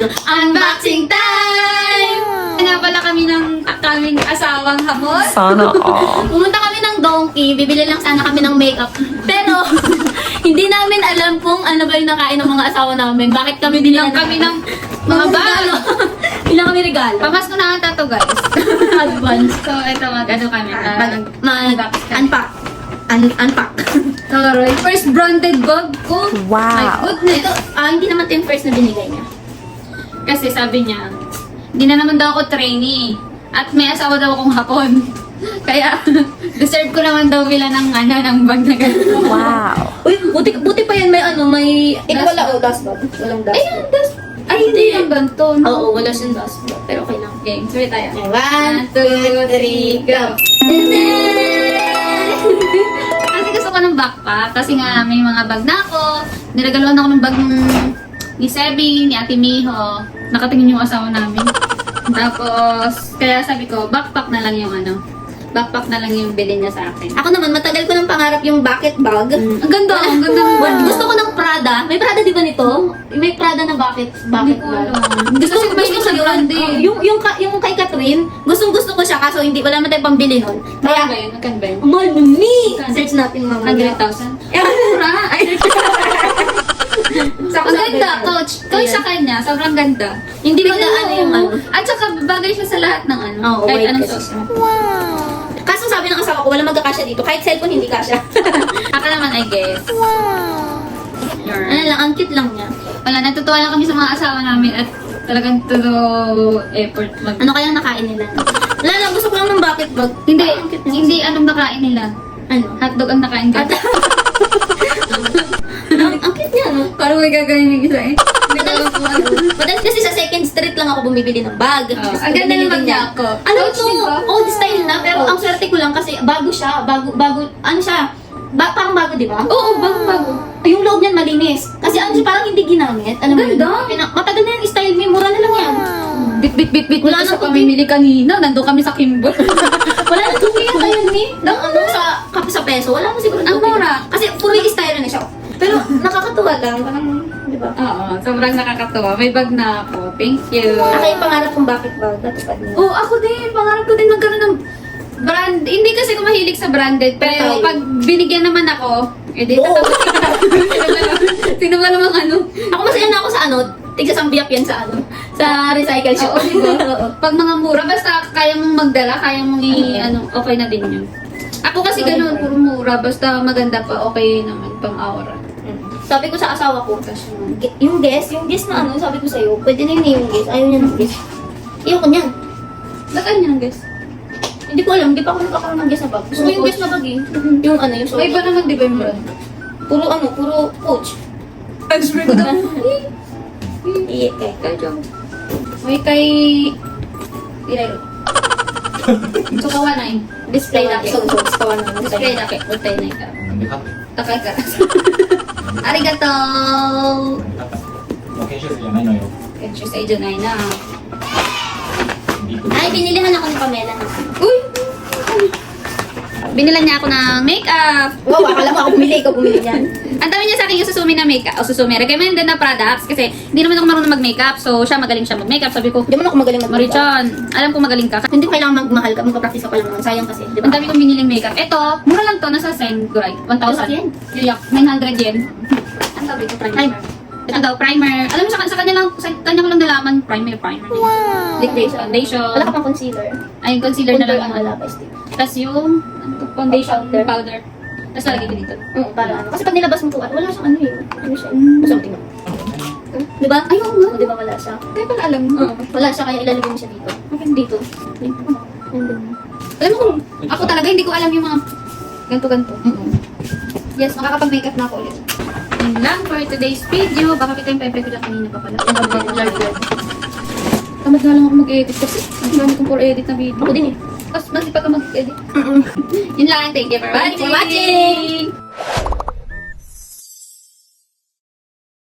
Unboxing time! Nga pala kami ng kaming asawang hamon. Sana all. Pumunta kami ng Donkey, bibili lang sana kami ng makeup. Pero, hindi namin alam kung ano ba yung nakain ng mga asawa namin. Bakit kami Bilang kami ng mga regalo. Bilang kami regalo. Pamasko na ata to, guys. Advance. So, ito mag-ano kami. Unpack. Unpack. Nagaroy. First branded bag ko. Wow. My goodness. Ito, hindi naman ito yung first na binigay niya. Kasi sabi niya, hindi na naman daw ako trainee. At may asawa daw akong hapon. Kaya, deserve ko naman daw bila ng bag na ganito. Wow. Uy, buti pa yan may may... Dust wala dust bag. Walang dust Ayun, bag. Ay, hindi yung ganito. No? Oo, wala siyang dust bag. Pero okay lang. Okay, sorry tayo. 1, 2, 3, go! Kasi gusto ko ng backpack. Kasi nga, may mga bag na ako. Niragaluhan ako ng bag ni Sebi, ni Ate Miho. Nakatingin yung asawa namin. Tapos, kaya sabi ko, backpack na lang yung backpack na lang yung bilhin niya sa akin. Ako naman, matagal ko nang pangarap yung bucket bag. Ang ganda, ang ganda ng Gusto ko ng Prada. May Prada di ba nito? May Prada na bucket Hindi ko bag. alam. Gusto ko Kasi gusto ko brand eh. yung kay Catherine, gustong-gusto ko siya kaso hindi wala naman tayong pambili nun. Kaya ba Kaya yun? Nagkan ba yun? Money! Search natin mamaya. 100,000? Eh, mura. Ay, Ang ganda, coach. Coach sa kanya, sobrang ganda. Hindi Tingnan magaan mo. yung ano. At saka, bagay siya sa lahat ng Oo, kahit white anong kasi sauce. Kaso sabi ng asawa ko, wala magkakasya dito. Kahit cellphone, hindi kasya. Ako naman, I guess. Ano lang, ang cute lang niya. Wala, natutuwa lang kami sa mga asawa namin at talagang todo effort Ano kayang nakain nila? Wala lang, gusto ko lang ng bucket bag. Hindi, Ang cute niya. hindi anong nakain nila. Ano? Hotdog ang nakain ko. Ang cute niya, no? Parang may gagawin yung isa eh. Hindi ko alam kung ano. Madalas kasi sa second street lang ako bumibili ng bag. Ang ganda ng bag niya ako. Ano Coach, ito? di ba? Old style na, pero Oh. ang swerte ko lang kasi bago siya. Bago, ano siya? Parang bago, di ba? Oo, bago-bago. Yung loob niyan malinis. Kasi ano siya, parang hindi ginamit. Alam mo Ganda. yun? Matagal na yung style mo, mura na lang yan. Bit. Wala Wala na sa to, pamimili kanina. Nandun kami sa Kimbo. Wala na tuwi yan tayo ni. Sa kape sa peso, wala na siguro. Ang tuwi. mura. Kasi puro yung style na siya. Pero nakakatuwa lang. Parang, di ba? Oo, sobrang nakakatawa. May bag na ako. Thank you. Ako yung pangarap kong bucket bag. Natupad niya. Oo, ako din. Pangarap ko din magkaroon ng brand. Hindi kasi ako mahilig sa branded. Pero Tayo. pag binigyan naman ako, edi Oo. Sino ba namang ano? Ako masaya na ako sa tigsa sambiyak yan sa sa recycle shop. Oo, diba? Oo. Pag mga mura, basta kaya mong magdala, kaya mong okay na din yun. Ako kasi ganun, puro mura, basta maganda pa, okay naman, pang aura. Sabi ko sa asawa ko, yung guest na sabi ko sa'yo, pwede na yun yung guest. Ayaw niya ng guest. Ayaw ko niyan. Ba't niya ng guess? Hindi ko alam, hindi pa ako nagkakaroon ng guest na bag. Gusto ko yung guest na bag eh. Yung yung May iba naman, di ba yung brand? puro coach. Punchman ko daw. Iya, eh. Kay Joe. May kay... Ilay. So, kawa na yun. Display na So, kayo. kawan na. Display na kayo. Utay na ikaw. Takay ka. ありがとう。研修生じゃないのよ。 Exercise dyan ay na. Ay, binilihan ako ni Pamela ng Uy! Binilan niya ako ng makeup. Wow, akala mo ako bumili, ikaw bumili yan. Ang dami niya sa akin yung Susumi na makeup. O Susumi, recommended na products. Kasi hindi naman ako marunong mag-makeup. So, siya magaling siya mag-makeup. Sabi ko, Hindi mo na ako magaling mag-makeup. Marichan, alam ko magaling ka. Hindi ko kailangan magmahal ka, magpa-practice ka pa lang naman. Sayang kasi, di Ang ba? dami kong biniling makeup. Ito, mura lang to. Nasa Sen, right? 1,000 yen? Yuyak, 900 yen. Ang sabi ko, primer. Ito daw, primer. Alam mo, sa kanya ko lang nalaman, primer. Liquid Foundation. Wala ka pang concealer. Ay, concealer na lang. Contour ang alaba, stick. Tapos yung foundation Powder. powder. Tapos lalagay ko dito. Para ano. Kasi pag nilabas mo po, wala siyang ano yun. Ano siya? Something. Di ba? Ay, oo nga. Di ba wala siya? Kaya pala alam mo. Wala siya, kaya ilalagay mo siya dito. Dito. Alam mo kung ako talaga hindi ko alam yung mga ganto-ganto. Yes, makakapag-makeup na ako ulit. Yun lang for today's video. Baka kita yung pepe ko dyan kanina pa pala. Tamad na lang ako mag-edit kasi. Ang dami kong puro edit na video. Ako din eh. Tapos masipag ka mag-edit. Yun lang. Thank you for Thank you for watching.